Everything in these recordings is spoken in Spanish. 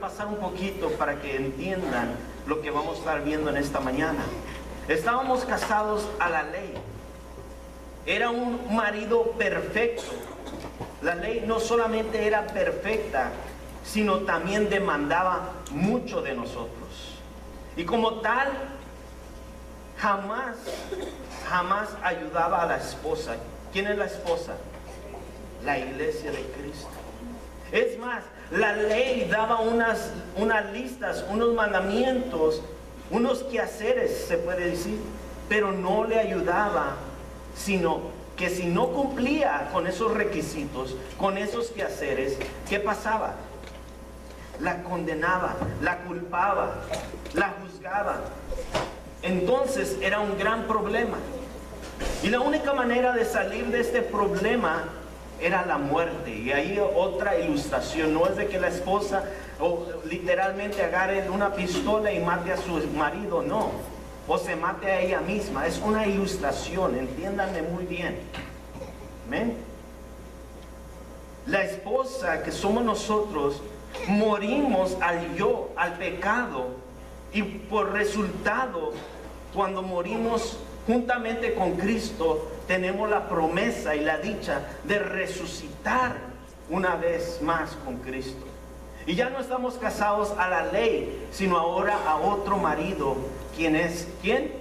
repasar un poquito para que entiendan lo que vamos a estar viendo en esta mañana. Estábamos casados a la ley. Era un marido perfecto. La ley no solamente era perfecta, sino también demandaba mucho de nosotros. Y como tal, jamás ayudaba a la esposa. ¿Quién es la esposa? La iglesia de Cristo. Es más, la ley daba unas listas, unos mandamientos, unos quehaceres, se puede decir, pero no le ayudaba, sino que si no cumplía con esos requisitos, con esos quehaceres, ¿qué pasaba? La condenaba, la culpaba, la juzgaba. Entonces era un gran problema. Y la única manera de salir de este problema era la muerte. Y ahí otra ilustración, no es de que la esposa literalmente agarre una pistola y mate a su marido, no, o se mate a ella misma. Es una ilustración, entiéndanme muy bien. ¿Amén? La esposa que somos nosotros, morimos al pecado, y por resultado, cuando morimos juntamente con Cristo, tenemos la promesa y la dicha de resucitar una vez más con Cristo. Y ya no estamos casados a la ley, sino ahora a otro marido. ¿Quién es? ¿Quién?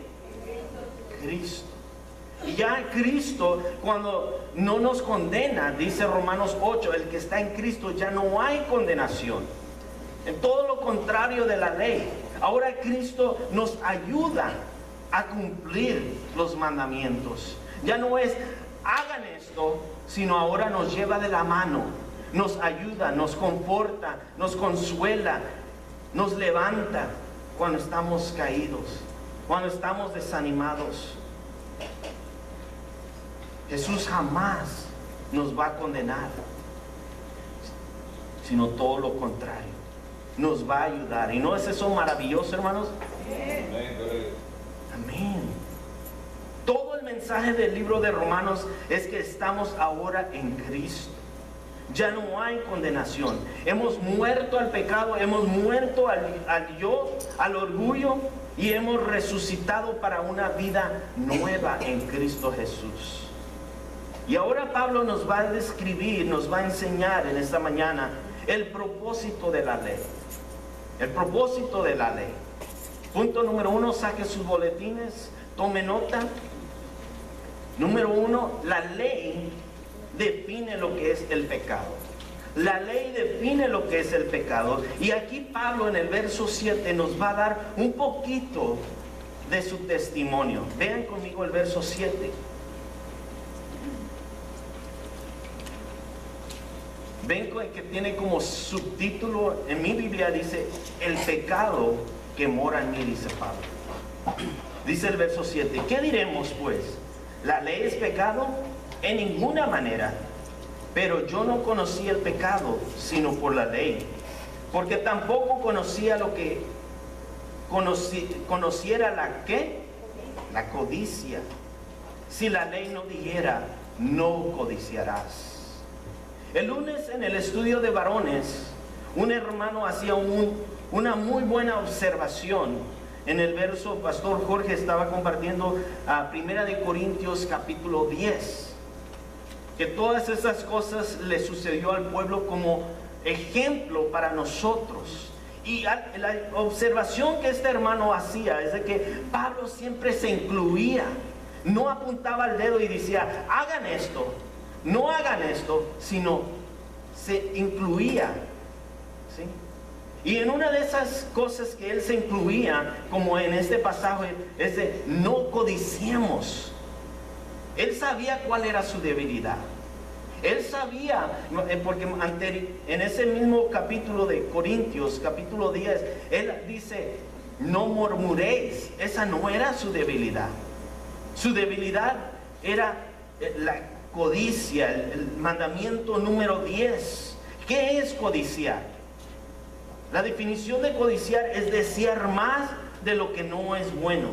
Cristo. Y ya Cristo, cuando no nos condena, dice Romanos 8, el que está en Cristo ya no hay condenación. En todo lo contrario de la ley. Ahora Cristo nos ayuda a cumplir los mandamientos. Ya no es hagan esto, sino ahora nos lleva de la mano, nos ayuda, nos conforta, nos consuela, nos levanta cuando estamos caídos, cuando estamos desanimados. Jesús jamás nos va a condenar, sino todo lo contrario, nos va a ayudar. ¿Y no es eso maravilloso, hermanos? Amén. Todo el mensaje del libro de Romanos es que estamos ahora en Cristo. Ya no hay condenación. Hemos muerto al pecado, hemos muerto al yo, al orgullo, y hemos resucitado para una vida nueva en Cristo Jesús. Y ahora Pablo nos va a describir, nos va a enseñar en esta mañana el propósito de la ley. El propósito de la ley. Punto número 1, saque sus boletines, tome nota. Número 1, la ley define lo que es el pecado. La ley define lo que es el pecado. Y aquí Pablo en el verso 7 nos va a dar un poquito de su testimonio. Vean conmigo el verso 7. Ven que tiene como subtítulo, en mi Biblia dice, el pecado que mora en mí, dice Pablo. Dice el verso 7, ¿qué diremos pues? ¿La ley es pecado? En ninguna manera. Pero yo no conocía el pecado, sino por la ley. Porque tampoco conocía lo que conociera la ¿qué? La codicia. Si la ley no dijera, no codiciarás. El lunes en el estudio de varones, un hermano hacía una muy buena observación. En el verso, Pastor Jorge estaba compartiendo a 1 Corintios capítulo 10, que todas esas cosas le sucedió al pueblo como ejemplo para nosotros. Y la observación que este hermano hacía es de que Pablo siempre se incluía, no apuntaba el dedo y decía, hagan esto, no hagan esto, sino se incluía, ¿sí? Y en una de esas cosas que él se incluía, como en este pasaje, es de no codiciemos. Él sabía cuál era su debilidad. Él sabía, porque en ese mismo capítulo de Corintios, capítulo 10, él dice, no murmuréis. Esa no era su debilidad. Su debilidad era la codicia, el mandamiento número 10. ¿Qué es codiciar? La definición de codiciar es desear más de lo que no es bueno.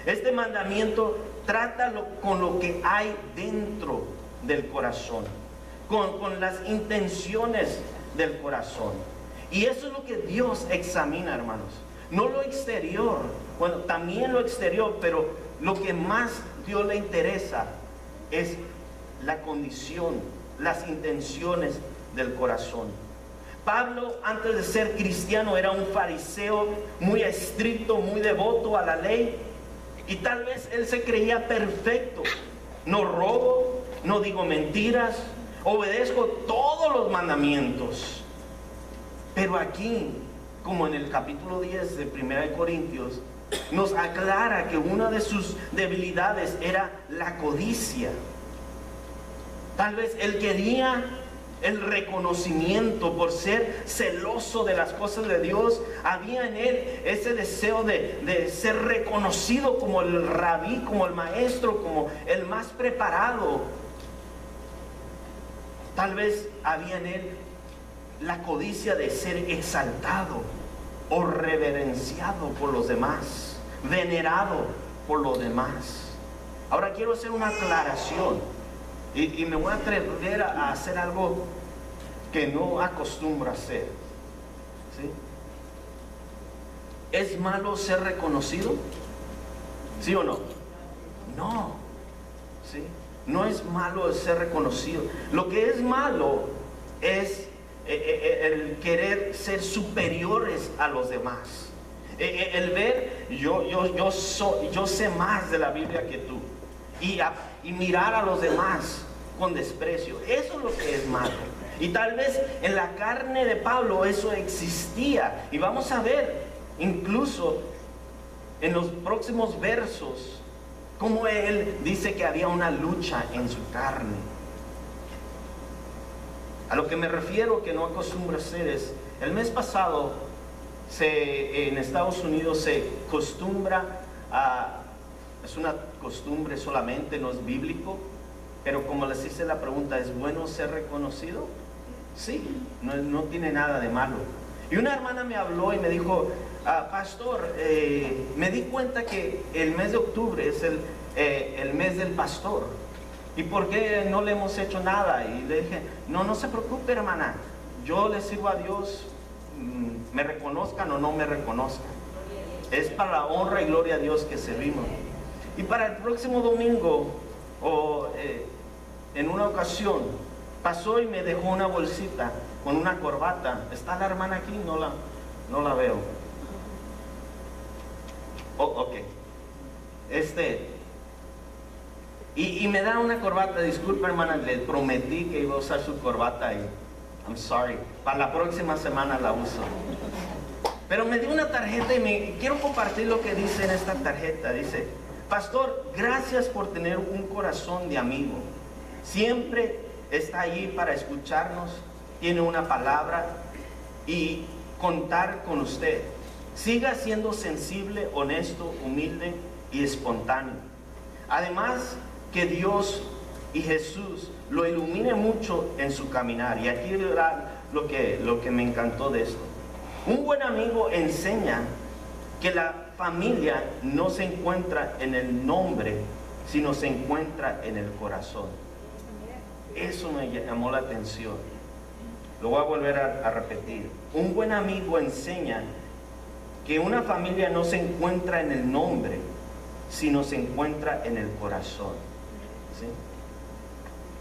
Este mandamiento trata con lo que hay dentro del corazón, con las intenciones del corazón. Y eso es lo que Dios examina, hermanos. No lo exterior, bueno, también lo exterior, pero lo que más Dios le interesa es la condición, las intenciones del corazón. Pablo, antes de ser cristiano, era un fariseo muy estricto, muy devoto a la ley. Y tal vez él se creía perfecto. No robo, no digo mentiras, obedezco todos los mandamientos. Pero aquí, como en el capítulo 10 de 1 Corintios, nos aclara que una de sus debilidades era la codicia. Tal vez él quería el reconocimiento por ser celoso de las cosas de Dios. Había en él ese deseo de ser reconocido como el rabí, como el maestro, como el más preparado. Tal vez había en él la codicia de ser exaltado o reverenciado por los demás, venerado por los demás. Ahora quiero hacer una aclaración. Y me voy a atrever a hacer algo que no acostumbro a hacer. ¿Sí? ¿Es malo ser reconocido? ¿Sí o no? No. ¿Sí? No es malo ser reconocido. Lo que es malo es el querer ser superiores a los demás. El ver, yo sé más de la Biblia que tú. Y mirar a los demás con desprecio. Eso es lo que es malo. Y tal vez en la carne de Pablo eso existía. Y vamos a ver incluso en los próximos versos cómo él dice que había una lucha en su carne. A lo que me refiero que no acostumbro hacer es, el mes pasado en Estados Unidos se acostumbra a... Es una costumbre solamente, no es bíblico, pero como les hice la pregunta, ¿es bueno ser reconocido? Sí, no tiene nada de malo. Y una hermana me habló y me dijo, pastor, me di cuenta que el mes de octubre es el mes del pastor. ¿Y por qué no le hemos hecho nada? Y le dije, no se preocupe, hermana, yo le sirvo a Dios, me reconozcan o no me reconozcan. Es para la honra y gloria a Dios que servimos. Y para el próximo domingo, en una ocasión, pasó y me dejó una bolsita con una corbata. ¿Está la hermana aquí? No la veo. Ok. Y me da una corbata. Disculpa, hermana, le prometí que iba a usar su corbata y I'm sorry. Para la próxima semana la uso. Pero me dio una tarjeta y quiero compartir lo que dice en esta tarjeta. Dice: pastor, gracias por tener un corazón de amigo. Siempre está allí para escucharnos, tiene una palabra y contar con usted. Siga siendo sensible, honesto, humilde y espontáneo. Además, que Dios y Jesús lo ilumine mucho en su caminar. Y aquí lo que me encantó de esto. Un buen amigo enseña que la familia no se encuentra en el nombre, sino se encuentra en el corazón. Eso me llamó la atención. Lo voy a volver a repetir. Un buen amigo enseña que una familia no se encuentra en el nombre, sino se encuentra en el corazón. ¿Sí?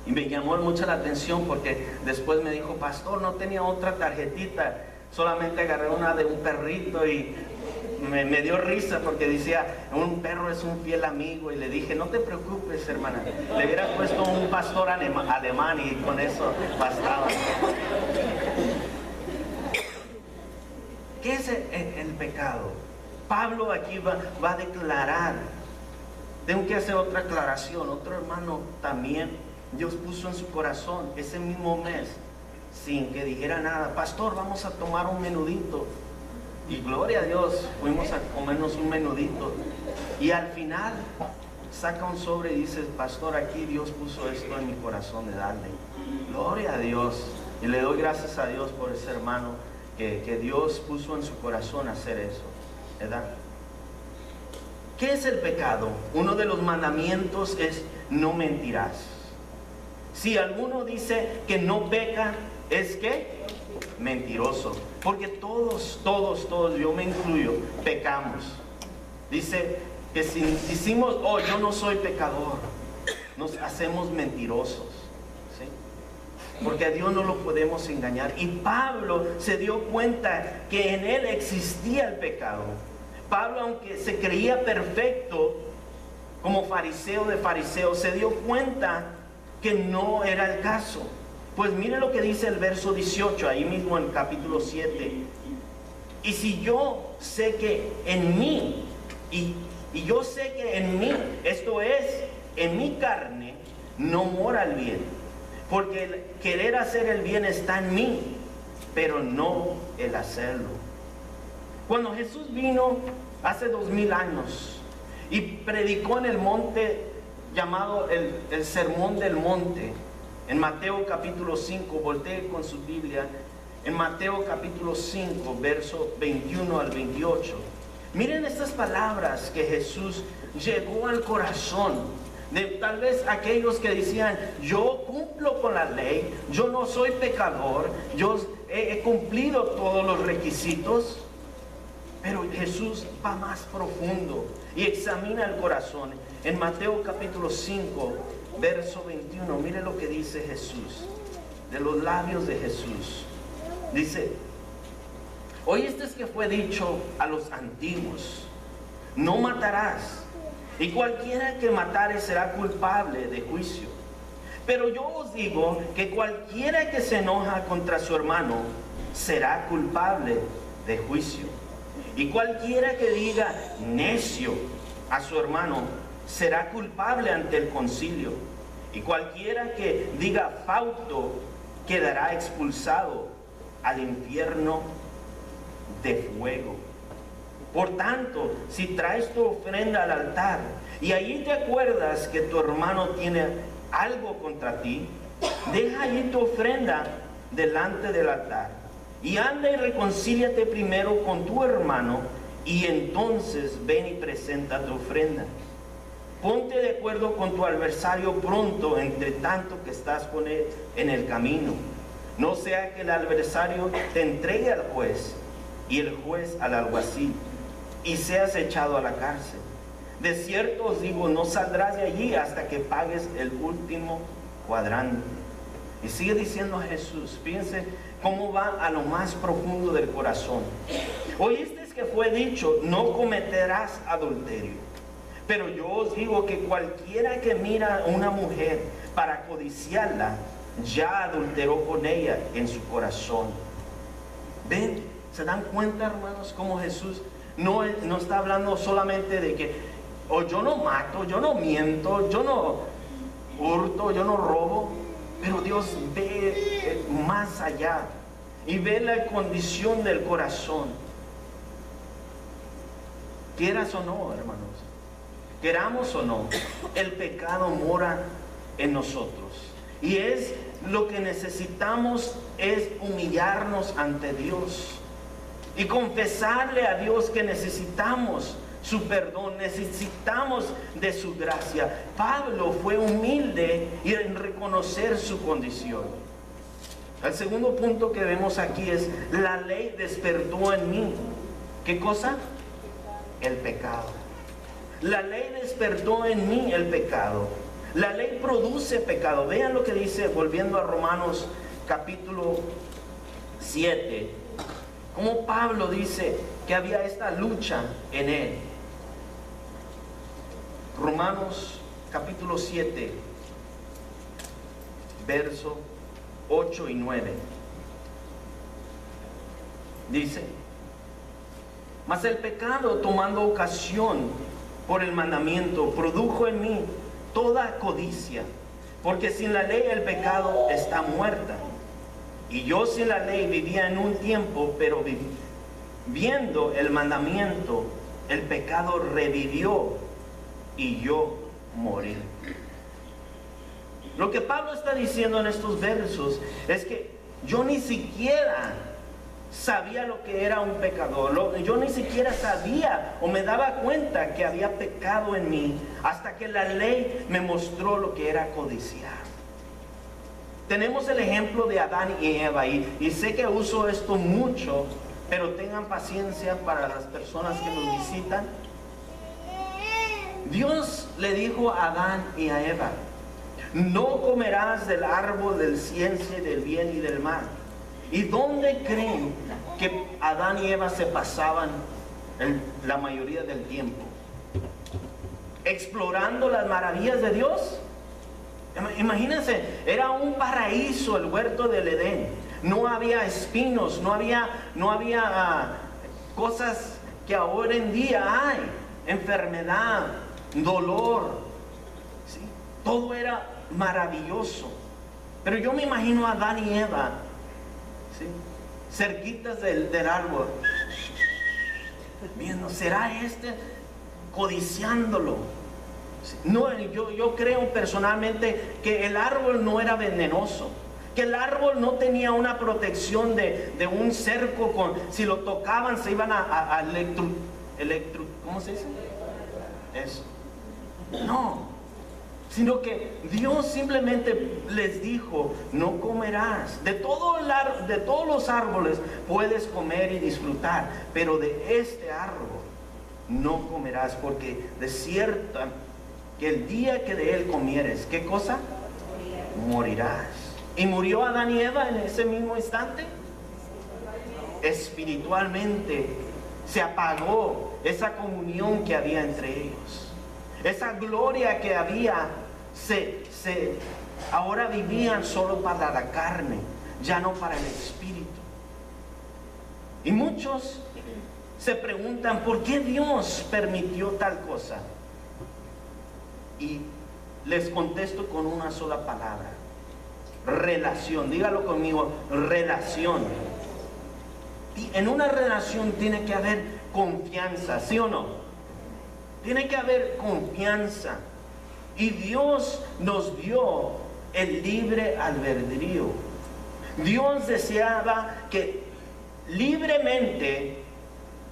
Y me llamó mucho la atención porque después me dijo: pastor, no tenía otra tarjetita, solamente agarré una de un perrito. Y me dio risa porque decía: un perro es un fiel amigo. Y le dije: no te preocupes, hermana, le hubiera puesto un pastor alemán y con eso bastaba. ¿Qué es el pecado? Pablo aquí va a declarar. Tengo que hacer otra aclaración. Otro hermano también, Dios puso en su corazón ese mismo mes, sin que dijera nada: pastor, vamos a tomar un menudito. Y gloria a Dios, fuimos a comernos un menudito. Y al final saca un sobre y dice: pastor, aquí Dios puso esto en mi corazón de darle. Gloria a Dios. Y le doy gracias a Dios por ese hermano que Dios puso en su corazón hacer eso, ¿verdad? ¿Qué es el pecado? Uno de los mandamientos es: no mentirás. Si alguno dice que no peca, ¿es qué? Mentiroso. Porque todos, yo me incluyo, pecamos. Dice que si decimos, oh, yo no soy pecador, nos hacemos mentirosos, ¿sí? Porque a Dios no lo podemos engañar. Y Pablo se dio cuenta que en él existía el pecado. Pablo, aunque se creía perfecto como fariseo de fariseos, se dio cuenta que no era el caso. Pues mire lo que dice el verso 18, ahí mismo en capítulo 7. Y si yo sé que en mí, y yo sé que en mí, esto es, en mi carne, no mora el bien. Porque el querer hacer el bien está en mí, pero no el hacerlo. Cuando Jesús vino hace 2000 años y predicó en el monte llamado el Sermón del Monte, en Mateo capítulo 5, voltee con su Biblia, en Mateo capítulo 5, verso 21 al 28. Miren estas palabras que Jesús llegó al corazón de tal vez aquellos que decían, yo cumplo con la ley, yo no soy pecador, yo he cumplido todos los requisitos. Pero Jesús va más profundo y examina el corazón. En Mateo capítulo 5, verso 21, mire lo que dice Jesús, de los labios de Jesús. Dice, oíste que fue dicho a los antiguos, no matarás, y cualquiera que matare será culpable de juicio. Pero yo os digo que cualquiera que se enoja contra su hermano será culpable de juicio. Y cualquiera que diga necio a su hermano será culpable ante el concilio. Y cualquiera que diga fausto quedará expulsado al infierno de fuego. Por tanto, si traes tu ofrenda al altar y allí te acuerdas que tu hermano tiene algo contra ti, deja allí tu ofrenda delante del altar y anda y reconcíliate primero con tu hermano y entonces ven y presenta tu ofrenda. Ponte de acuerdo con tu adversario pronto, entre tanto que estás con él en el camino. No sea que el adversario te entregue al juez y el juez al alguacil y seas echado a la cárcel. De cierto os digo, no saldrás de allí hasta que pagues el último cuadrante. Y sigue diciendo Jesús, fíjense cómo va a lo más profundo del corazón. Oíste que fue dicho, no cometerás adulterio. Pero yo os digo que cualquiera que mira a una mujer para codiciarla, ya adulteró con ella en su corazón. ¿Ven? ¿Se dan cuenta, hermanos, cómo Jesús no está hablando solamente de que yo no mato, yo no miento, yo no hurto, yo no robo? Pero Dios ve más allá y ve la condición del corazón. Quieras o no, hermanos, queramos o no, el pecado mora en nosotros. Y es lo que necesitamos, es humillarnos ante Dios y confesarle a Dios que necesitamos su perdón, necesitamos de su gracia. Pablo fue humilde y en reconocer su condición. El segundo punto que vemos aquí es, la ley despertó en mí. ¿Qué cosa? El pecado. La ley despertó en mí el pecado. La ley produce pecado. Vean lo que dice, volviendo a Romanos capítulo 7, como Pablo dice que había esta lucha en él. Romanos capítulo 7, verso 8 y 9. Dice, mas el pecado, tomando ocasión por el mandamiento, produjo en mí toda codicia, porque sin la ley el pecado está muerta. Y yo sin la ley vivía en un tiempo, pero viendo el mandamiento, el pecado revivió y yo morí. Lo que Pablo está diciendo en estos versos es que yo ni siquiera sabía lo que era un pecador. Yo ni siquiera sabía o me daba cuenta que había pecado en mí hasta que la ley me mostró lo que era codiciar. tenemos el ejemplo de Adán y Eva, y sé que uso esto mucho, pero tengan paciencia para las personas que nos visitan. Dios le dijo a Adán y a Eva: no comerás del árbol del ciencia del bien y del mal. ¿Y dónde creen que Adán y Eva se pasaban la mayoría del tiempo? ¿Explorando las maravillas de Dios? Imagínense, era un paraíso el huerto del Edén. No había espinos, no había cosas que ahora en día hay. Enfermedad, dolor, ¿sí? Todo era maravilloso. Pero yo me imagino a Adán y Eva, ¿sí?, cerquitas del árbol, viendo, ¿será codiciándolo? ¿Sí? No, yo creo personalmente que el árbol no era venenoso, que el árbol no tenía una protección de un cerco, si lo tocaban se iban a ¿cómo se dice? Eso. No, sino que Dios simplemente les dijo: no comerás de todos los árboles, puedes comer y disfrutar, pero de este árbol no comerás, porque de cierto que el día que de él comieres, ¿qué cosa? Morirás. ¿Y murió Adán y Eva en ese mismo instante? Espiritualmente se apagó esa comunión que había entre ellos. Esa gloria que había, ahora vivían solo para la carne, ya no para el espíritu. Y muchos se preguntan: ¿por qué Dios permitió tal cosa? Y les contesto con una sola palabra: relación. Dígalo conmigo: relación. En una relación tiene que haber confianza, ¿sí o no? Tiene que haber confianza. Y Dios nos dio el libre albedrío. Dios deseaba que libremente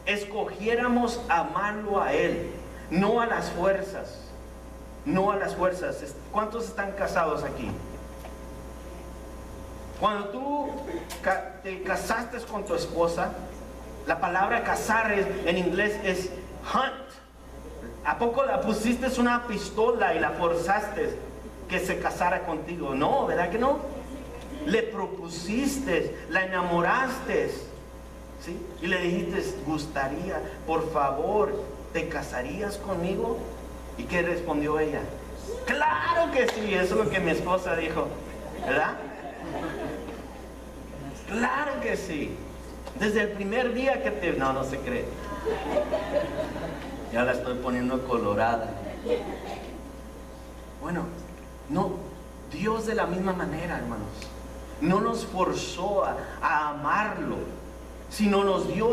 escogiéramos amarlo a Él, no a las fuerzas. No a las fuerzas. ¿Cuántos están casados aquí? Cuando tú te casaste con tu esposa, la palabra casar en inglés es hunt. ¿A poco la pusiste una pistola y la forzaste que se casara contigo? No, ¿verdad que no? Le propusiste, la enamoraste, ¿sí? Y le dijiste: gustaría, por favor, ¿te casarías conmigo? ¿Y qué respondió ella? Claro que sí. Eso es lo que mi esposa dijo, ¿verdad? Claro que sí. Desde el primer día que no se cree. Ya la estoy poniendo colorada. Bueno, no, Dios de la misma manera, hermanos, no nos forzó a amarlo, sino nos dio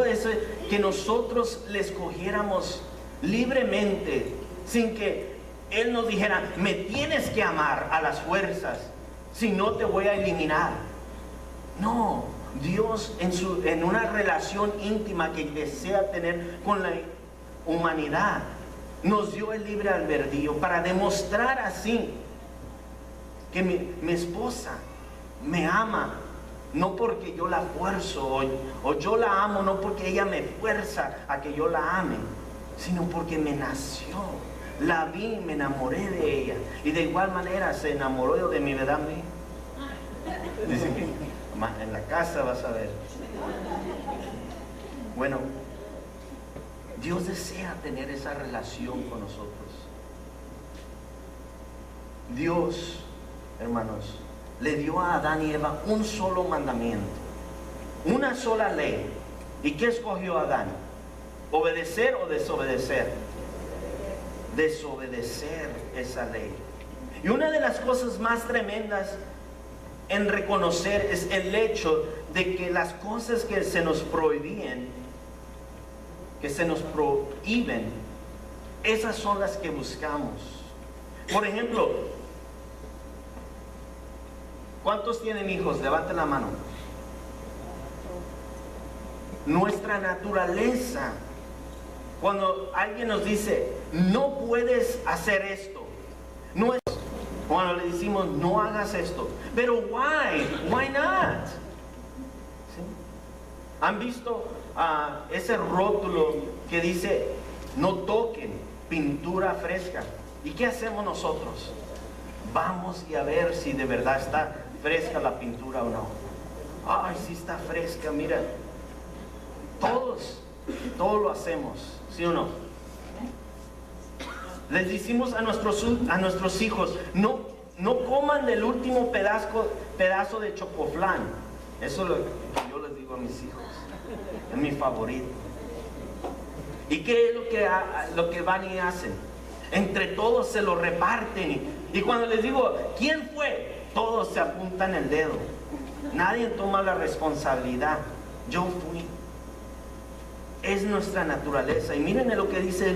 que nosotros le escogiéramos libremente, sin que Él nos dijera: me tienes que amar a las fuerzas, si no te voy a eliminar. No, Dios en una relación íntima que desea tener con la humanidad, nos dio el libre albedrío para demostrar así que mi esposa me ama, no porque yo la fuerzo, o yo la amo no porque ella me fuerza a que yo la ame, sino porque me nació, la vi, me enamoré de ella, y de igual manera se enamoró de mi, ¿verdad? Dice que en la casa vas a ver. Bueno, Dios desea tener esa relación con nosotros. Dios, hermanos, le dio a Adán y Eva un solo mandamiento, una sola ley. ¿Y qué escogió Adán? ¿Obedecer o desobedecer? Desobedecer esa ley. Y una de las cosas más tremendas en reconocer es el hecho de que las cosas que se nos prohíben, esas son las que buscamos. Por ejemplo, ¿cuántos tienen hijos? Levanten la mano. Nuestra naturaleza, cuando alguien nos dice: no puedes hacer esto, Cuando le decimos, no hagas esto. Pero why not? ¿Sí? ¿Han visto ese rótulo que dice, no toquen pintura fresca? ¿Y qué hacemos nosotros? Vamos y a ver si de verdad está fresca la pintura o no. Ay, sí está fresca, mira. Todos lo hacemos, ¿sí o no? Les decimos a nuestros hijos, no coman del último pedazo de chocoflán. Eso es lo que yo les digo a mis hijos. Es mi favorito. ¿Y qué es lo que van y hacen? Entre todos se lo reparten. Y cuando les digo, ¿quién fue? Todos se apuntan el dedo. Nadie toma la responsabilidad. Yo fui. Es nuestra naturaleza. Y miren lo que dice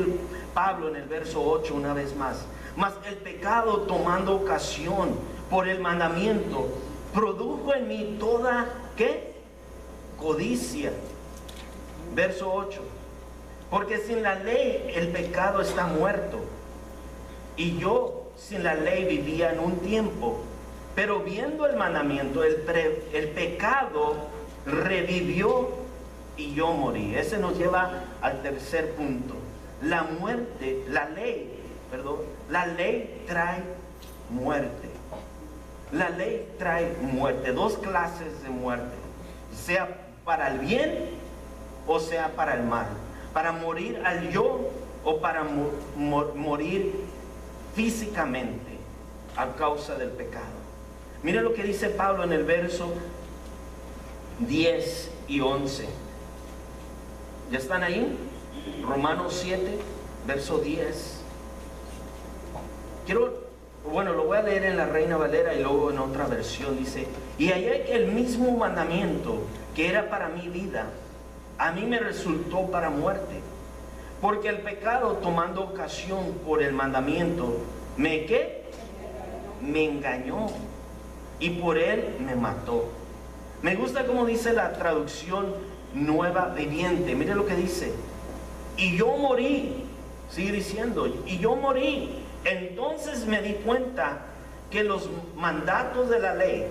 Pablo en el verso 8 una vez más. Mas el pecado, tomando ocasión por el mandamiento, produjo en mí toda, ¿qué? Codicia. Verso 8. Porque sin la ley el pecado está muerto. Y yo sin la ley vivía en un tiempo. Pero viendo el mandamiento, el pecado revivió y yo morí. Ese nos lleva al tercer punto. La ley trae muerte. La ley trae muerte. Dos clases de muerte. Sea para el bien o sea para el mal. Para morir al yo o para morir físicamente a causa del pecado. Mira lo que dice Pablo en el verso 10 y 11. ¿Ya están ahí? Romanos 7, verso 10. Lo voy a leer en la Reina Valera y luego en otra versión. Dice, y allá que el mismo mandamiento que era para mi vida, a mí me resultó para muerte. Porque el pecado, tomando ocasión por el mandamiento, me engañó y por él me mató. Me gusta como dice la traducción Nueva Viviente. Mire lo que dice. Y yo morí, sigue diciendo, y yo morí. Entonces me di cuenta que los mandatos de la ley,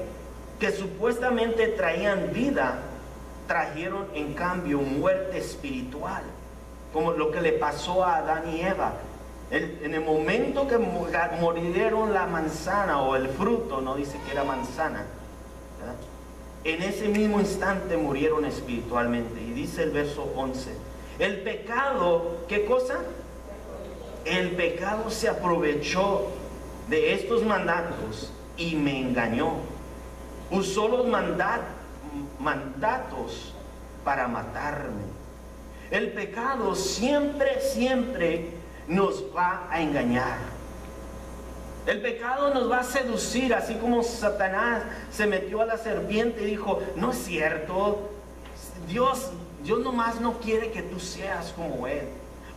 que supuestamente traían vida, trajeron en cambio muerte espiritual, como lo que le pasó a Adán y Eva. En el momento que murieron la manzana o el fruto, no dice que era manzana, ¿verdad? En ese mismo instante murieron espiritualmente. Y dice el verso 11, el pecado, ¿qué cosa? El pecado se aprovechó de estos mandatos y me engañó. Usó los mandatos para matarme. El pecado siempre nos va a engañar. El pecado nos va a seducir, así como Satanás se metió a la serpiente y dijo, no es cierto, Dios nomás no quiere que tú seas como Él.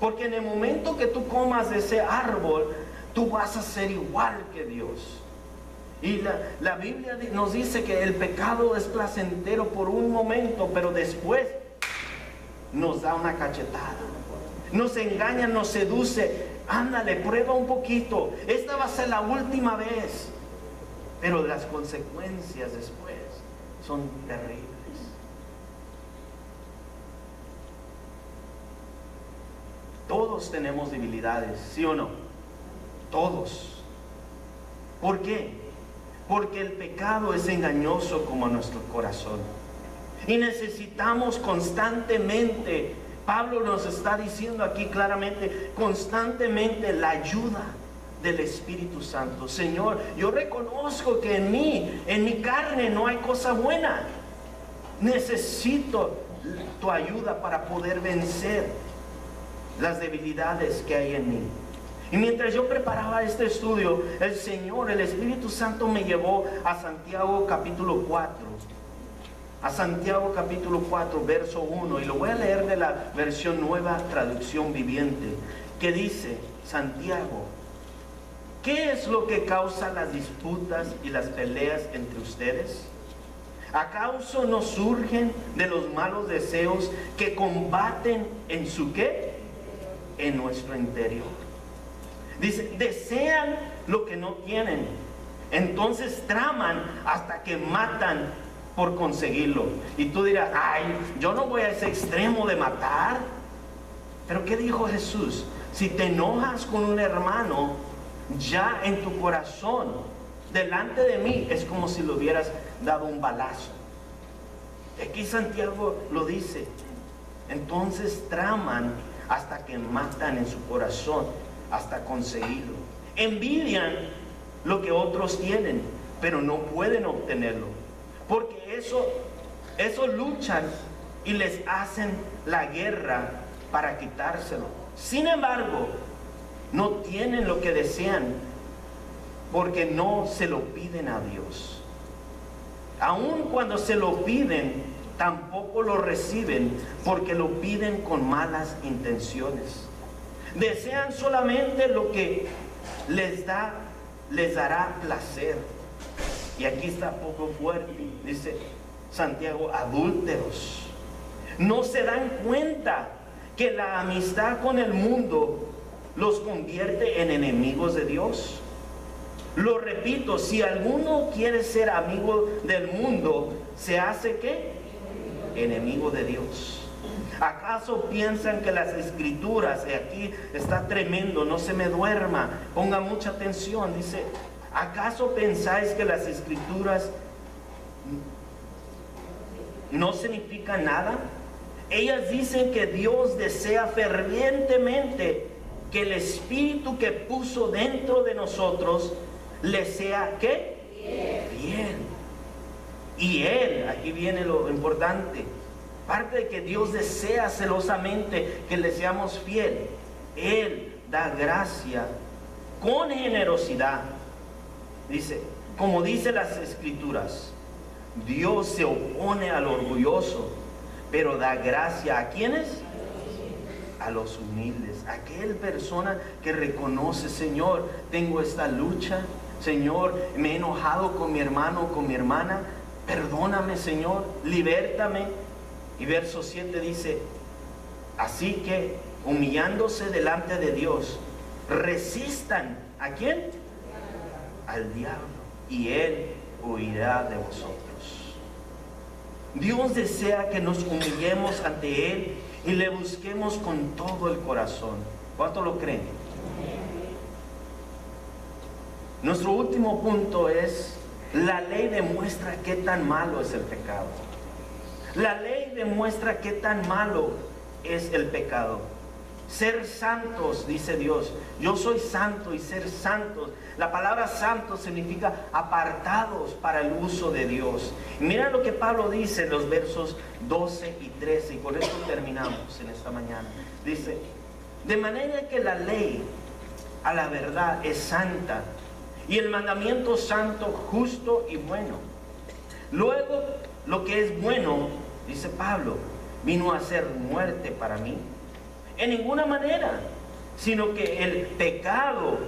Porque en el momento que tú comas de ese árbol, tú vas a ser igual que Dios. Y la Biblia nos dice que el pecado es placentero por un momento, pero después nos da una cachetada. Nos engaña, nos seduce. Ándale, prueba un poquito. Esta va a ser la última vez. Pero las consecuencias después son terribles. Todos tenemos debilidades, ¿sí o no? Todos. ¿Por qué? Porque el pecado es engañoso como nuestro corazón. Y necesitamos constantemente, Pablo nos está diciendo aquí claramente, constantemente la ayuda del Espíritu Santo. Señor, yo reconozco que en mi carne no hay cosa buena. Necesito tu ayuda para poder vencer las debilidades que hay en mí. Y mientras yo preparaba este estudio, el Espíritu Santo me llevó a Santiago capítulo 4. A Santiago capítulo 4, verso 1. Y lo voy a leer de la versión Nueva Traducción Viviente, que dice, Santiago, ¿qué es lo que causa las disputas y las peleas entre ustedes? ¿Acaso no surgen de los malos deseos que combaten en su qué? En nuestro interior. Dice, desean lo que no tienen Entonces traman hasta que matan por conseguirlo. Y tú dirás, ay, yo no voy a ese extremo de matar. Pero ¿qué dijo Jesús? Si te enojas con un hermano, ya en tu corazón, delante de mí, es como si le hubieras dado un balazo. Aquí Santiago lo dice. Entonces traman hasta que matan en su corazón, hasta conseguirlo. Envidian lo que otros tienen, pero no pueden obtenerlo. Porque eso luchan y les hacen la guerra para quitárselo. Sin embargo, no tienen lo que desean porque no se lo piden a Dios. Aun cuando se lo piden, tampoco lo reciben porque lo piden con malas intenciones. Desean solamente lo que les dará placer. Y aquí está poco fuerte, dice Santiago, adúlteros. No se dan cuenta que la amistad con el mundo los convierte en enemigos de Dios. Lo repito, si alguno quiere ser amigo del mundo, ¿se hace qué? Enemigo de Dios. ¿Acaso piensan que las escrituras, y aquí está tremendo, no se me duerma, ponga mucha atención, dice, ¿acaso pensáis que las escrituras no significan nada? Ellas dicen que Dios desea fervientemente que el Espíritu que puso dentro de nosotros le sea ¿qué? Bien. Y Él, aquí viene lo importante, parte de que Dios desea celosamente que le seamos fiel, Él da gracia con generosidad. Dice, como dice las escrituras, Dios se opone al orgulloso, pero da gracia ¿a quiénes? A los humildes. Aquella persona que reconoce, Señor, tengo esta lucha, Señor, me he enojado con mi hermano o con mi hermana, perdóname, Señor, libértame. Y verso 7 dice, así que humillándose delante de Dios, resistan ¿a quién? Al diablo, y Él huirá de vosotros. Dios desea que nos humillemos ante Él y le busquemos con todo el corazón. ¿Cuánto lo creen? Nuestro último punto es, la ley demuestra qué tan malo es el pecado. La ley demuestra qué tan malo es el pecado. Ser santos, dice Dios. Yo soy santo y ser santos. La palabra santo significa apartados para el uso de Dios. Y mira lo que Pablo dice en los versos 12 y 13. Y con esto terminamos en esta mañana. Dice, de manera que la ley a la verdad es santa y el mandamiento santo, justo y bueno. Luego, lo que es bueno, dice Pablo, vino a ser muerte para mí. En ninguna manera, sino que el pecado,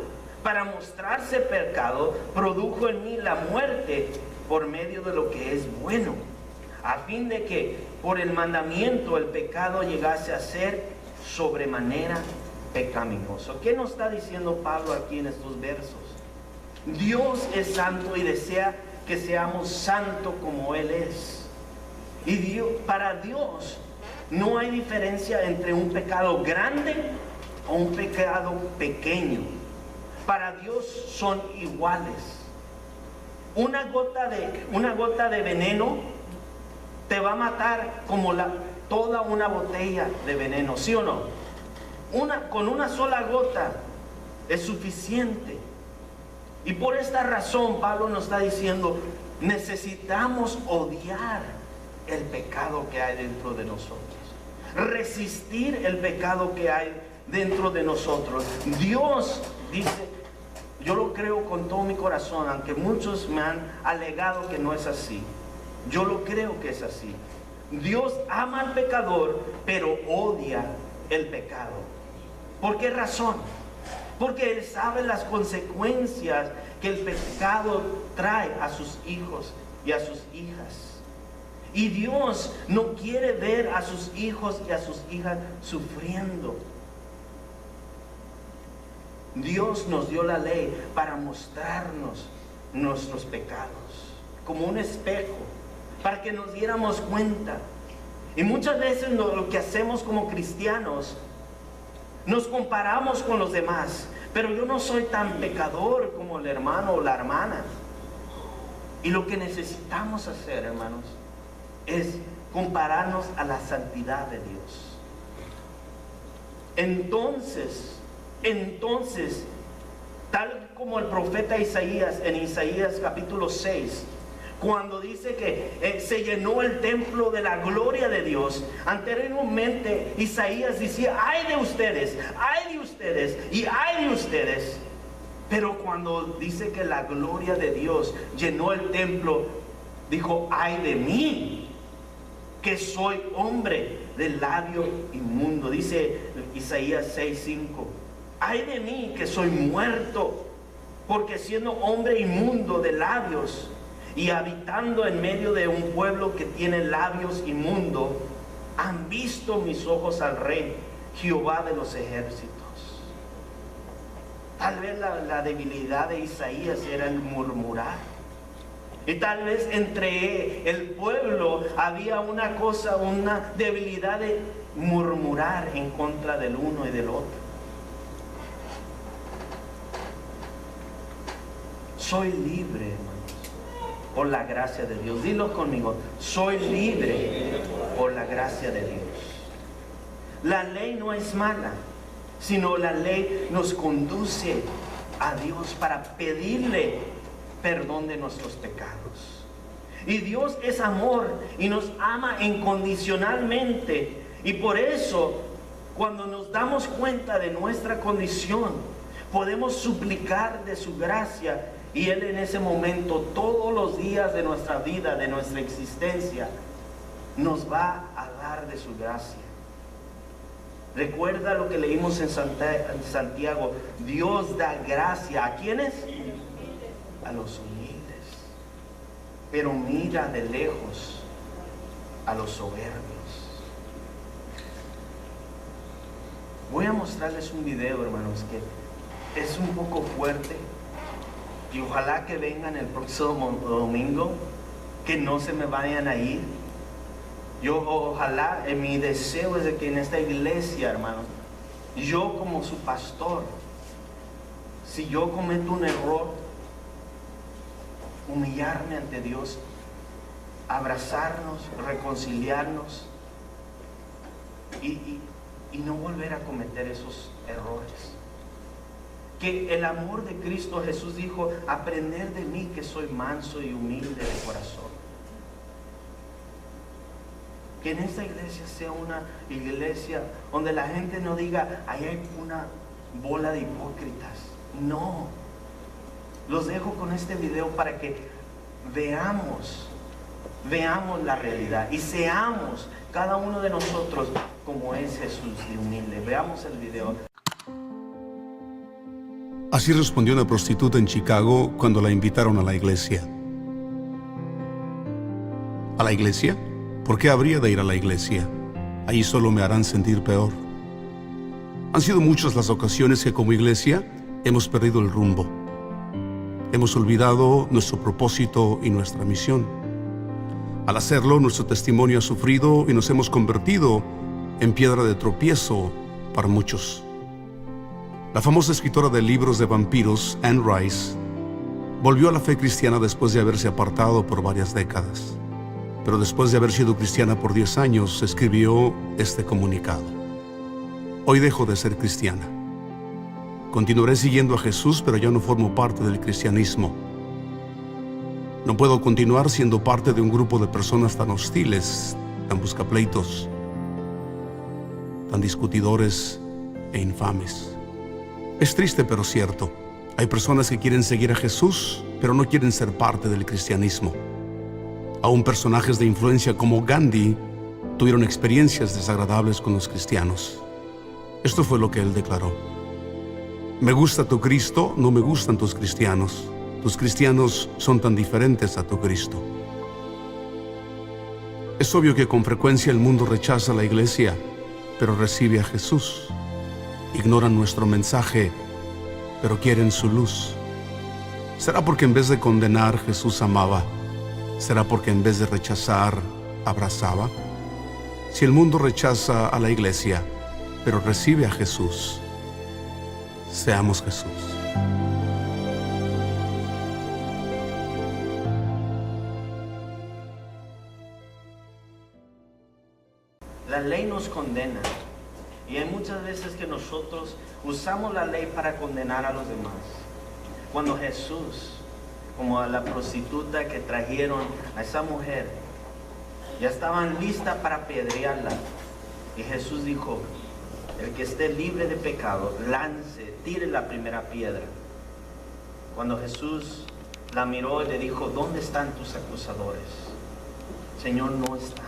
para mostrarse pecado, produjo en mí la muerte por medio de lo que es bueno, a fin de que por el mandamiento el pecado llegase a ser sobremanera pecaminoso. ¿Qué nos está diciendo Pablo aquí en estos versos? Dios es santo y desea que seamos santos como Él es. Y Dios, para Dios no hay diferencia entre un pecado grande o un pecado pequeño. Para Dios son iguales. Una gota de veneno te va a matar como toda una botella de veneno, ¿sí o no? Con una sola gota es suficiente. Y por esta razón Pablo nos está diciendo, necesitamos odiar el pecado que hay dentro de nosotros, resistir el pecado que hay dentro de nosotros. Dios dice, yo lo creo con todo mi corazón, aunque muchos me han alegado que no es así. Yo lo creo que es así. Dios ama al pecador, pero odia el pecado. ¿Por qué razón? Porque Él sabe las consecuencias que el pecado trae a sus hijos y a sus hijas. Y Dios no quiere ver a sus hijos y a sus hijas sufriendo. Dios nos dio la ley para mostrarnos nuestros pecados, como un espejo, para que nos diéramos cuenta. Y muchas veces lo que hacemos como cristianos, nos comparamos con los demás, pero yo no soy tan pecador como el hermano o la hermana. Y lo que necesitamos hacer, hermanos, es compararnos a la santidad de Dios. Entonces, tal como el profeta Isaías, en Isaías capítulo 6, cuando dice que se llenó el templo de la gloria de Dios, anteriormente Isaías decía, ay de ustedes, y ay de ustedes. Pero cuando dice que la gloria de Dios llenó el templo, dijo, ay de mí, que soy hombre de labio inmundo. Dice Isaías 6:5, ay de mí que soy muerto, porque siendo hombre inmundo de labios y habitando en medio de un pueblo que tiene labios inmundos, han visto mis ojos al Rey, Jehová de los ejércitos. Tal vez la debilidad de Isaías era el murmurar. Y tal vez entre el pueblo había una debilidad de murmurar en contra del uno y del otro. Soy libre, hermanos, por la gracia de Dios. Dilo conmigo, soy libre por la gracia de Dios. La ley no es mala, sino la ley nos conduce a Dios para pedirle perdón de nuestros pecados. Y Dios es amor y nos ama incondicionalmente. Y por eso, cuando nos damos cuenta de nuestra condición, podemos suplicar de su gracia, y Él en ese momento, todos los días de nuestra vida, de nuestra existencia, nos va a dar de su gracia. Recuerda lo que leímos en Santiago, Dios da gracia ¿a quiénes? A los humildes, pero mira de lejos a los soberbios. Voy a mostrarles un video, hermanos, que es un poco fuerte, y ojalá que vengan el próximo domingo, que no se me vayan a ir. Ojalá, mi deseo es de que en esta iglesia, hermanos, yo como su pastor, si yo cometo un error, humillarme ante Dios, abrazarnos, reconciliarnos y no volver a cometer esos errores. Que el amor de Cristo Jesús dijo, aprender de mí que soy manso y humilde de corazón. Que en esta iglesia sea una iglesia donde la gente no diga, ahí hay una bola de hipócritas. No. Los dejo con este video para que veamos la realidad y seamos cada uno de nosotros como es Jesús de humilde. Veamos el video. Así respondió una prostituta en Chicago cuando la invitaron a la iglesia. ¿A la iglesia? ¿Por qué habría de ir a la iglesia? Allí solo me harán sentir peor. Han sido muchas las ocasiones que como iglesia hemos perdido el rumbo. Hemos olvidado nuestro propósito y nuestra misión. Al hacerlo, nuestro testimonio ha sufrido y nos hemos convertido en piedra de tropiezo para muchos. La famosa escritora de libros de vampiros, Anne Rice, volvió a la fe cristiana después de haberse apartado por varias décadas. Pero después de haber sido cristiana por 10 años, escribió este comunicado: hoy dejo de ser cristiana. Continuaré siguiendo a Jesús, pero ya no formo parte del cristianismo. No puedo continuar siendo parte de un grupo de personas tan hostiles, tan buscapleitos, tan discutidores e infames. Es triste pero cierto. Hay personas que quieren seguir a Jesús, pero no quieren ser parte del cristianismo. Aún personajes de influencia como Gandhi tuvieron experiencias desagradables con los cristianos. Esto fue lo que él declaró: me gusta tu Cristo, no me gustan tus cristianos. Tus cristianos son tan diferentes a tu Cristo. Es obvio que con frecuencia el mundo rechaza a la iglesia, pero recibe a Jesús. Ignoran nuestro mensaje, pero quieren su luz. ¿Será porque en vez de condenar Jesús amaba? ¿Será porque en vez de rechazar abrazaba? Si el mundo rechaza a la iglesia, pero recibe a Jesús, seamos Jesús. La ley nos condena. Y hay muchas veces que nosotros usamos la ley para condenar a los demás. Cuando Jesús, como a la prostituta que trajeron a esa mujer, ya estaban listas para apedrearla. Y Jesús dijo, el que esté libre de pecado, lance, tire la primera piedra. Cuando Jesús la miró y le dijo, ¿dónde están tus acusadores? Señor, no están.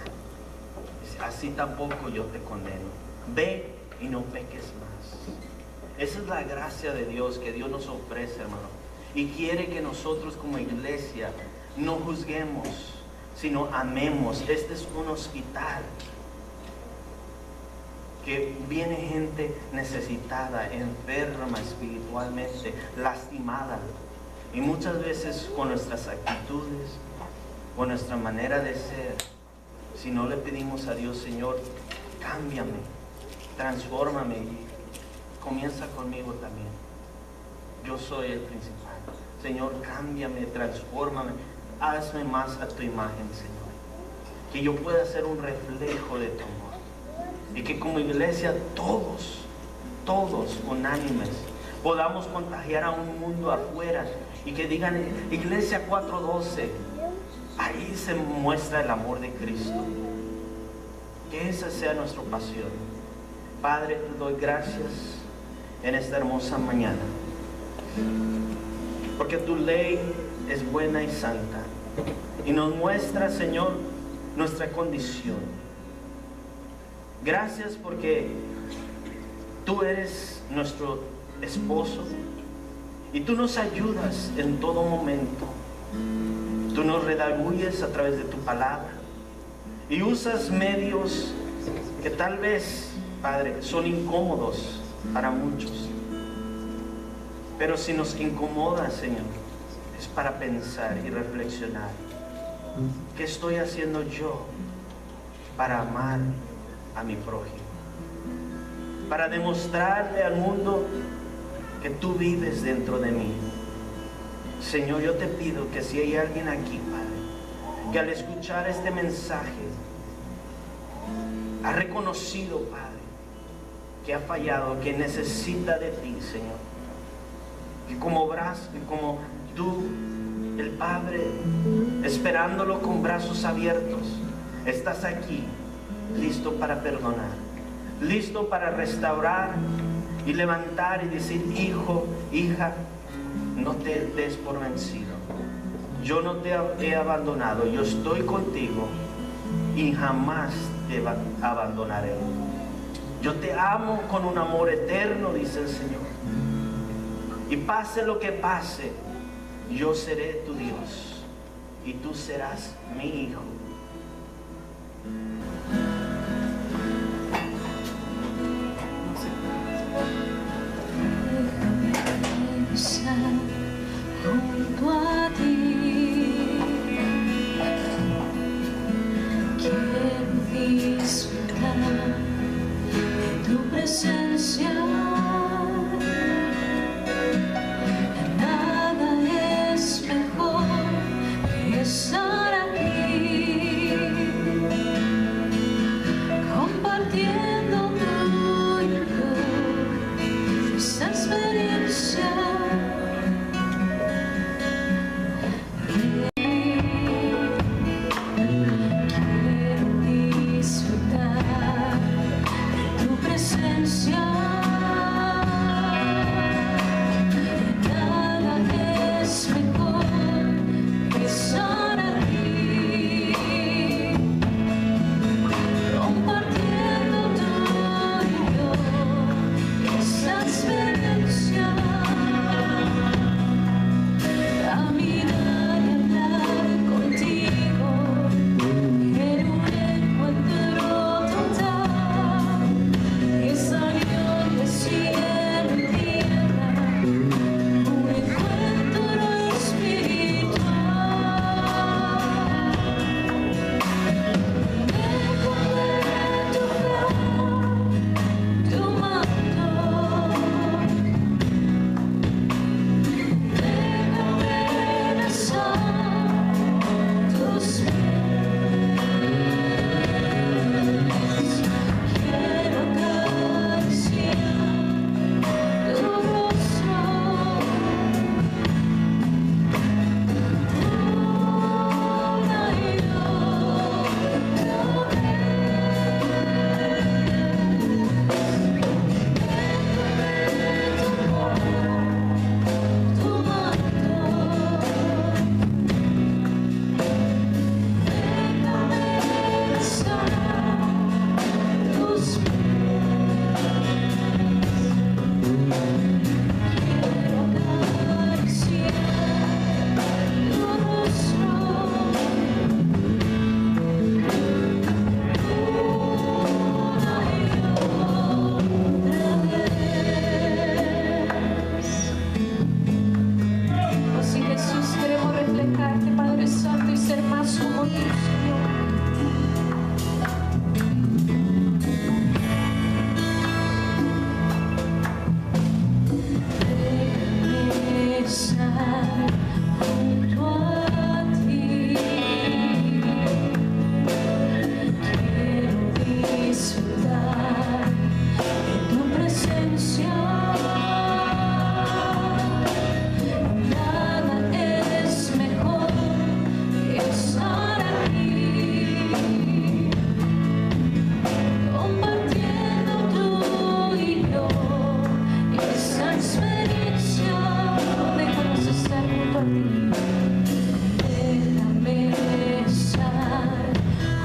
Así tampoco yo te condeno. Ve y no peques más. Esa es la gracia de Dios que Dios nos ofrece, hermano. Y quiere que nosotros como iglesia no juzguemos, sino amemos. Este es un hospital que viene gente necesitada, enferma espiritualmente, lastimada. Y muchas veces con nuestras actitudes, con nuestra manera de ser, si no le pedimos a Dios, Señor, cámbiame, transfórmame, comienza conmigo también. Yo soy el principal. Señor, cámbiame, transfórmame, hazme más a tu imagen, Señor. Que yo pueda ser un reflejo de tu amor. Y que como iglesia todos unánimes, podamos contagiar a un mundo afuera y que digan, Iglesia 412, ahí se muestra el amor de Cristo. Que esa sea nuestra pasión. Padre, te doy gracias en esta hermosa mañana, porque tu ley es buena y santa y nos muestra, Señor, nuestra condición. Gracias porque tú eres nuestro esposo y tú nos ayudas en todo momento. Tú nos redaguyes a través de tu palabra y usas medios que tal vez, Padre, son incómodos para muchos. Pero si nos incomoda, Señor, es para pensar y reflexionar. ¿Qué estoy haciendo yo para amar a mi prójimo? Para demostrarle al mundo que tú vives dentro de mí. Señor, yo te pido que si hay alguien aquí, Padre, que al escuchar este mensaje ha reconocido, Padre, que ha fallado, que necesita de ti, Señor, que como tú, el Padre, esperándolo con brazos abiertos, estás aquí, listo para perdonar, listo para restaurar y levantar y decir, hijo, hija, no te des por vencido. Yo no te he abandonado, yo estoy contigo y jamás te abandonaré. Yo te amo con un amor eterno, dice el Señor. Y pase lo que pase, yo seré tu Dios y tú serás mi hijo. Junto a ti quiero disfrutar de tu presencia. Nada es mejor que estar aquí, compartiendo tú y yo esta experiencia. Quiero disfrutar de tu presencia. estar junto a ti. Quiero disfrutar de tu presencia. Nada es mejor que estar aquí, compartiendo tú y yo esa experiencia. Déjanos estar junto a ti. Déjame estar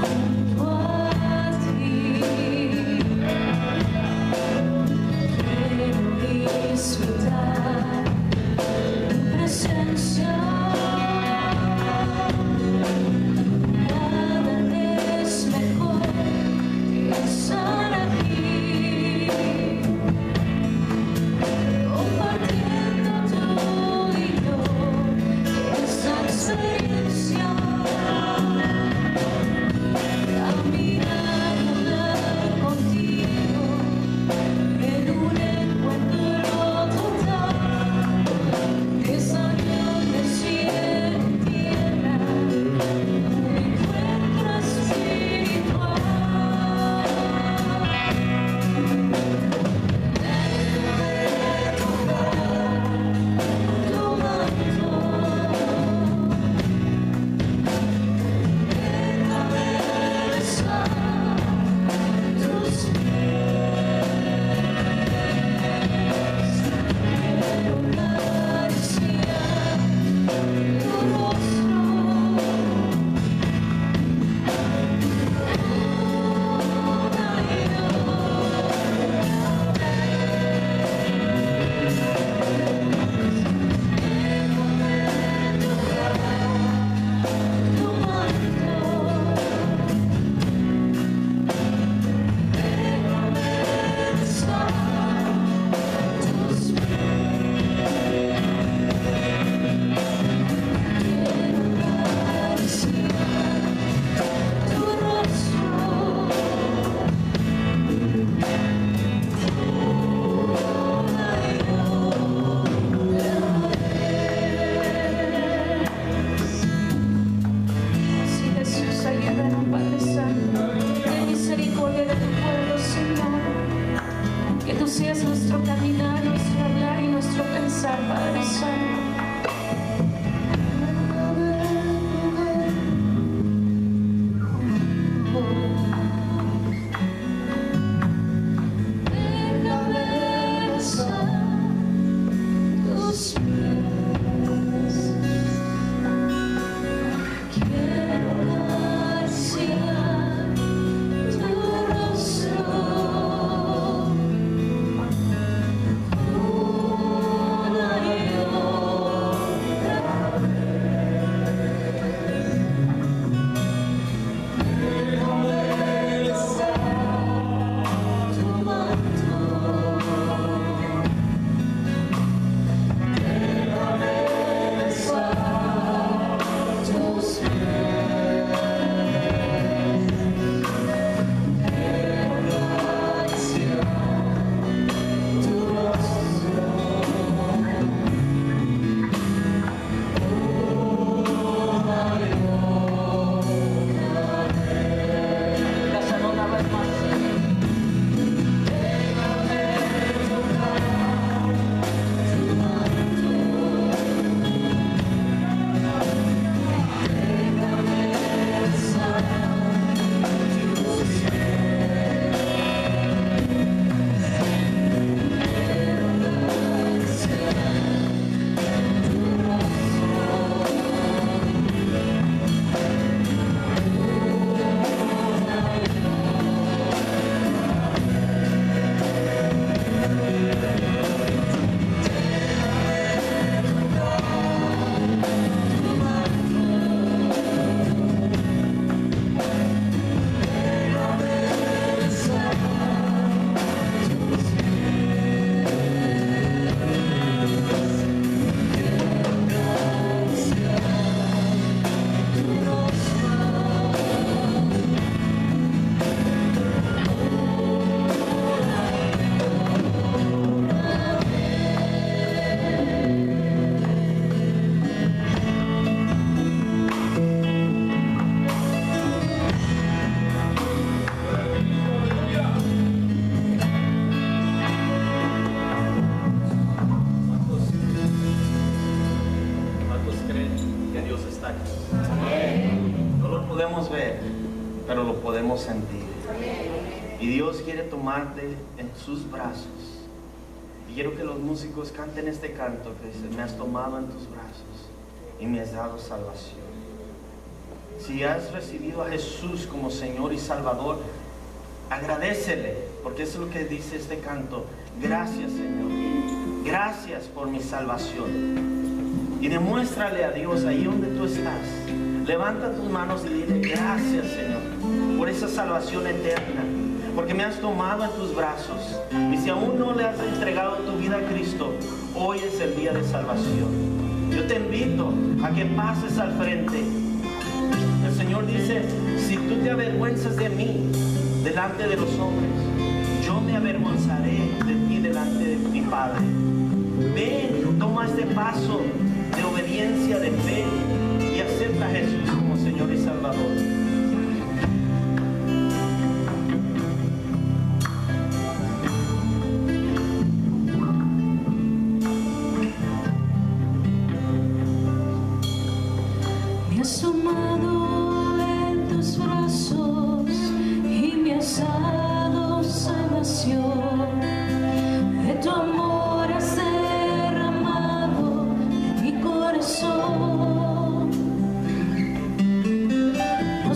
junto a ti. Quiero disfrutar tu presencia. Nada es mejor que estar aquí, compartiendo tú y yo esa experiencia. Caminar, andar contigo en un encuentro total. Esa unión de cielo y tierra, un encuentro espiritual. Déjame tocar tu manto. Déjame besar tus pies. Quiero acariciar tu rostro. Tu manto. Déjame besar tus pies. Quiero acariciar tu rostro. Sí, Jesús, ayúdanos, Padre Santo. Ten misericordia de tu pueblo, Señor. Que tú seas nuestro caminar, nuestro hablar y nuestro pensar, Padre Santo. Déjame besar tus pies. Quiero acariciar tu rostro. Una y aquí. No lo podemos ver, pero lo podemos sentir. Y Dios quiere tomarte en sus brazos. Y quiero que los músicos canten este canto que dice: me has tomado en tus brazos y me has dado salvación. Si has recibido a Jesús como Señor y Salvador, agradécele, porque eso es lo que dice este canto. Gracias, Señor. Gracias por mi salvación. Y demuéstrale a Dios ahí donde tú estás. Levanta tus manos y dile: gracias, Señor, por esa salvación eterna, porque me has tomado en tus brazos. Y si aún no le has entregado tu vida a Cristo, hoy es el día de salvación. Yo te invito a que pases al frente. El Señor dice: si tú te avergüenzas de mí delante de los hombres, yo me avergonzaré de ti delante de mi Padre. Ven, toma este paso de obediencia, de fe, y acepta a Jesús como Señor y Salvador. Me has tomado en tus brazos y me has dado salvación. De tu amor has derramado en mi corazón. No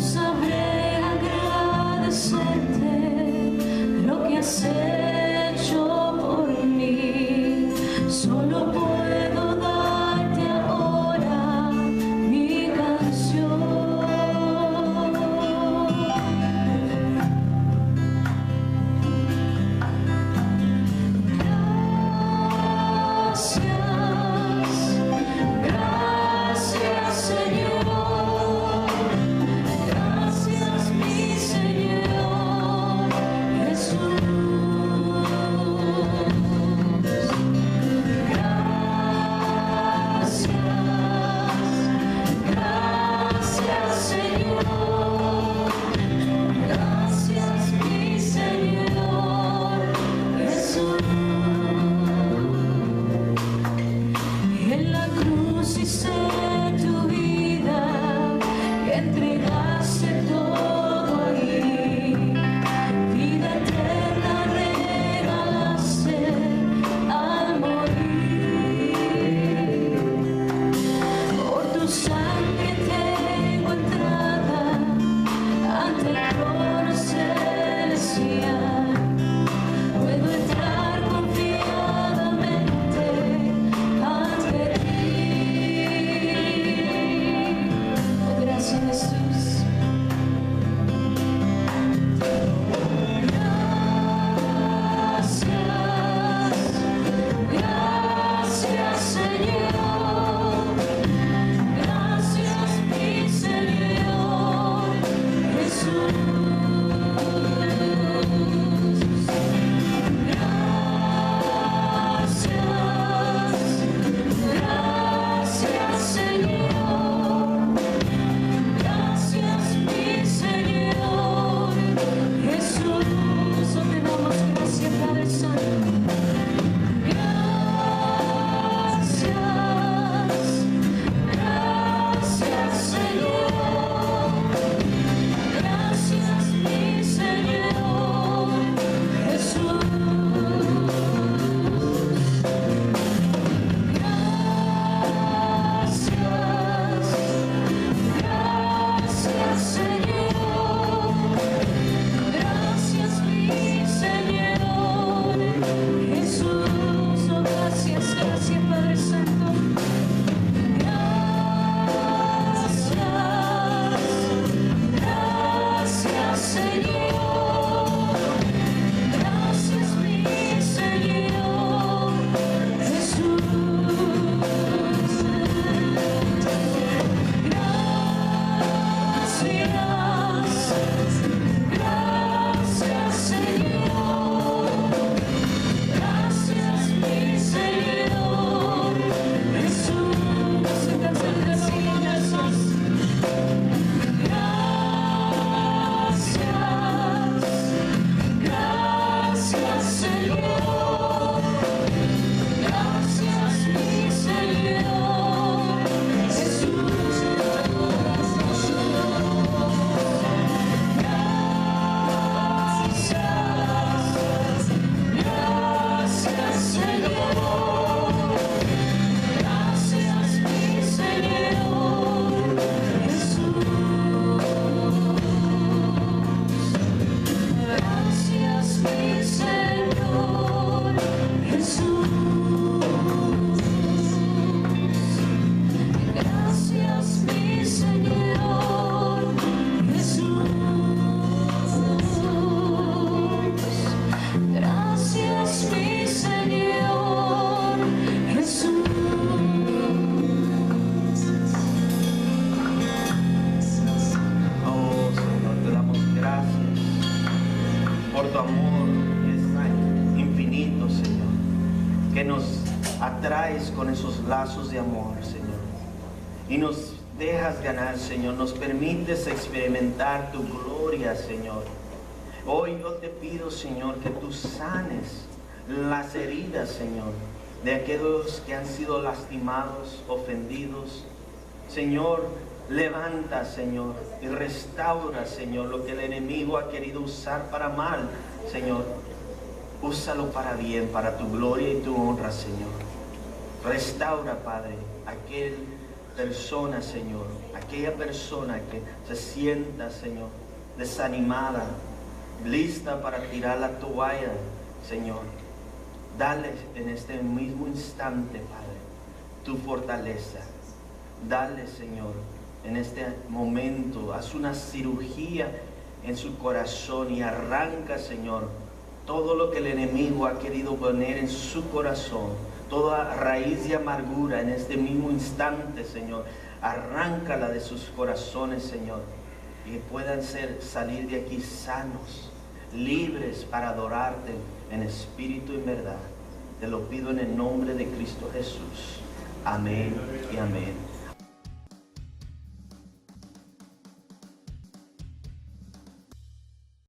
atraes con esos lazos de amor, Señor. Y nos dejas ganar, Señor. Nos permites experimentar tu gloria, Señor. Hoy yo te pido, Señor, que tú sanes las heridas, Señor, de aquellos que han sido lastimados, ofendidos. Señor, levanta, Señor, y restaura, Señor, lo que el enemigo ha querido usar para mal, Señor. Úsalo para bien, para tu gloria y tu honra, Señor. Restaura, Padre, aquella persona, Señor, aquella persona que se sienta, Señor, desanimada, lista para tirar la toalla, Señor. Dale en este mismo instante, Padre, tu fortaleza. Dale, Señor, en este momento, haz una cirugía en su corazón y arranca, Señor, todo lo que el enemigo ha querido poner en su corazón, toda raíz de amargura en este mismo instante, Señor. Arráncala de sus corazones, Señor, y que puedan salir de aquí sanos, libres para adorarte en espíritu y en verdad. Te lo pido en el nombre de Cristo Jesús. Amén y amén.